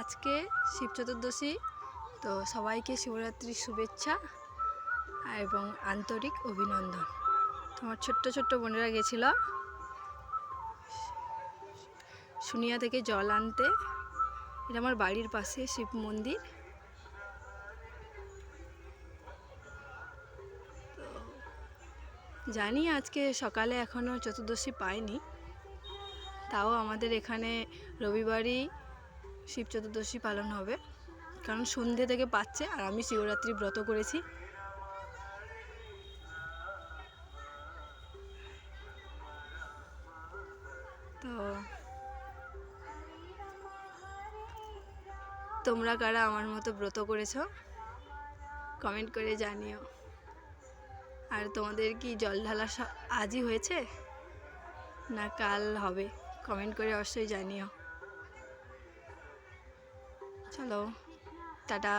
আজকে শিব চতুর্দশী, তো সবাইকে শিবরাত্রির শুভেচ্ছা এবং আন্তরিক অভিনন্দন। তোমার ছোট্ট ছোট্ট বোনেরা গেছিল শুনিয়া থেকে জল আনতে। এটা আমার বাড়ির পাশে শিব মন্দির। তো জানি আজকে সকালে এখনও চতুর্দশী পাইনি, তাও আমাদের এখানে রবিবারই শিব চতুর্দশী পালন হবে, কারণ সন্ধ্যে থেকে পাচ্ছে। আর আমি শিবরাত্রি ব্রত করেছি। তো তোমরা কারা আমার মতো ব্রত করেছো কমেন্ট করে জানিও। আর তোমাদের কি জল ঢালা আজই হয়েছে না কাল হবে, কমেন্ট করে অবশ্যই জানিও। চলো টাটা।